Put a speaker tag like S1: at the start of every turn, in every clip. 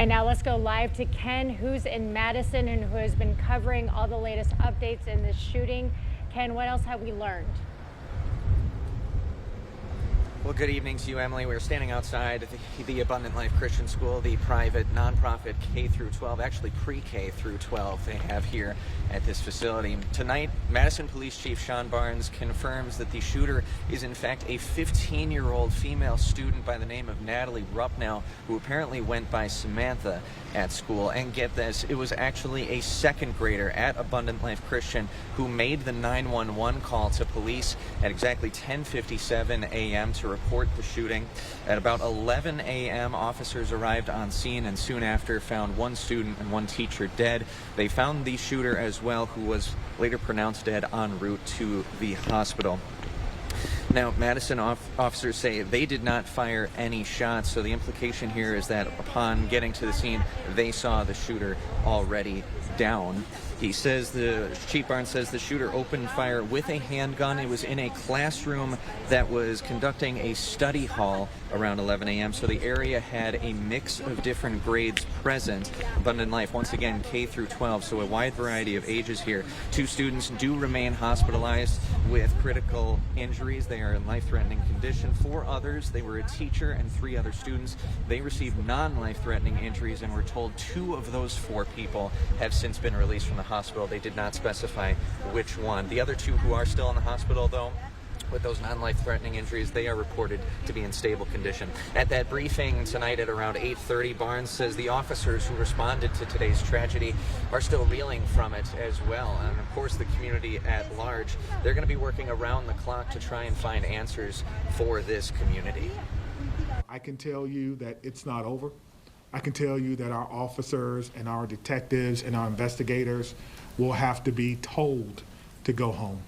S1: And now let's go live to Ken, who's in Madison and who has been covering all the latest updates in this shooting. Ken, what else have we learned?
S2: Well, good evening to you, Emily. We're standing outside the Abundant Life Christian School, the private nonprofit K through 12, actually pre-K through 12 they have here at this facility. Tonight, Madison Police Chief Sean Barnes confirms that the shooter is in fact a 15-year-old female student by the name of Natalie Ruppnow, who apparently went by Samantha at school. And get this, it was actually a second grader at Abundant Life Christian who made the 911 call to police at exactly 10:57 a.m. to report the shooting. At about 11 a.m., officers arrived on scene and soon after found one student and one teacher dead. They found the shooter as well, who was later pronounced dead en route to the hospital. Now, Madison officers say they did not fire any shots, so the implication here is that upon getting to the scene, they saw the shooter already down. He says, Chief Barnes says the shooter opened fire with a handgun. It was in a classroom that was conducting a study hall around 11 a.m., so the area had a mix of different grades present. Abundant Life, once again, K through 12, so a wide variety of ages here. 2 students do remain hospitalized with critical injuries. They are in life-threatening condition. 4 others, they were a teacher and 3 other students, they received non-life-threatening injuries, and we're told 2 of those 4 people have since been released from the hospital. They did not specify which one. The other 2 who are still in the hospital, though, with those non-life-threatening injuries, they are reported to be in stable condition. At that briefing tonight at around 8:30, Barnes says the officers who responded to today's tragedy are still reeling from it as well. And of course, the community at large, they're going to be working around the clock to try and find answers for this community.
S3: I can tell you that it's not over. I can tell you that our officers and our detectives and our investigators will have to be told to go home.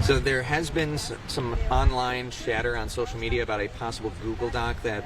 S2: So there has been some online chatter on social media about a possible Google Doc that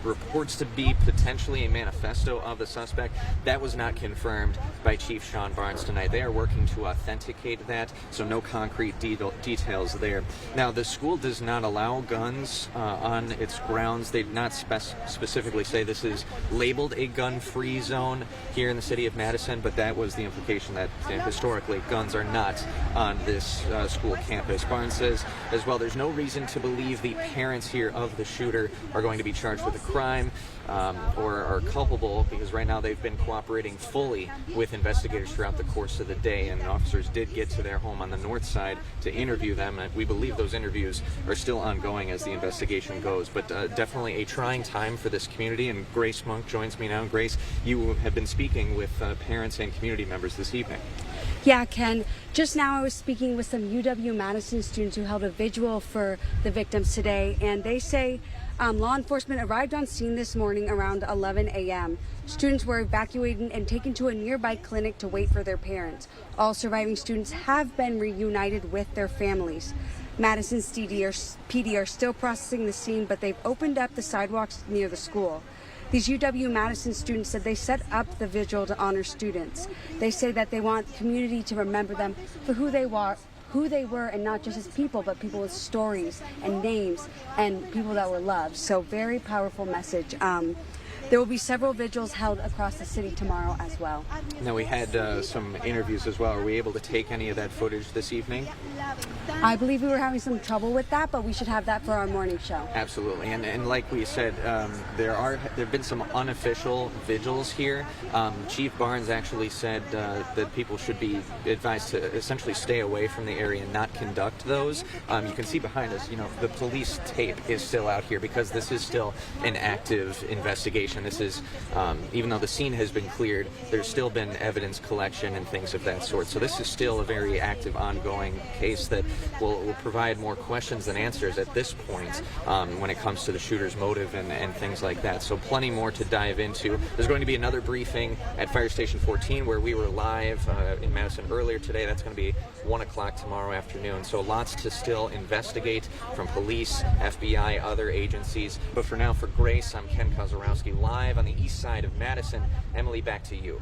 S2: reports to be potentially a manifesto of the suspect. That was not confirmed by Chief Sean Barnes tonight. They are working to authenticate that, so no concrete details there. Now, the school does not allow guns on its grounds. They did not specifically say this is labeled a gun-free zone here in the city of Madison, but that was the implication that historically guns are not on this school campus. Barnes says as well, there's no reason to believe the parents here of the shooter are going to be charged with a crime or are culpable, because right now they've been cooperating fully with investigators throughout the course of the day, and officers did get to their home on the north side to interview them, and we believe those interviews are still ongoing as the investigation goes. But definitely a trying time for this community, and Grace Monk joins me now. Grace, you have been speaking with parents and community members this evening.
S4: Yeah, Ken. Just now I was speaking with some UW-Madison students who held a vigil for the victims today, and they say law enforcement arrived on scene this morning around 11 a.m. Students were evacuated and taken to a nearby clinic to wait for their parents. All surviving students have been reunited with their families. Madison's PD are still processing the scene, but they've opened up the sidewalks near the school. These UW-Madison students said they set up the vigil to honor students. They say that they want the community to remember them for who they were, and not just as people, but people with stories and names and people that were loved. So very powerful message. There will be several vigils held across the city tomorrow as well.
S2: Now, we had some interviews as well. Are we able to take any of that footage this evening?
S4: I believe we were having some trouble with that, but we should have that for our morning show.
S2: Absolutely, and like we said, there have been some unofficial vigils here. Chief Barnes actually said that people should be advised to essentially stay away from the area and not conduct those. You can see behind us, the police tape is still out here because this is still an active investigation. This is, even though the scene has been cleared, there's still been evidence collection and things of that sort. So this is still a very active, ongoing case that will provide more questions than answers at this point when it comes to the shooter's motive and things like that. So plenty more to dive into. There's going to be another briefing at Fire Station 14 where we were live in Madison earlier today. That's going to be 1 o'clock tomorrow afternoon. So lots to still investigate from police, FBI, other agencies. But for now, for Grace, I'm Ken Kozorowski, live on the east side of Madison. Emily, back to you.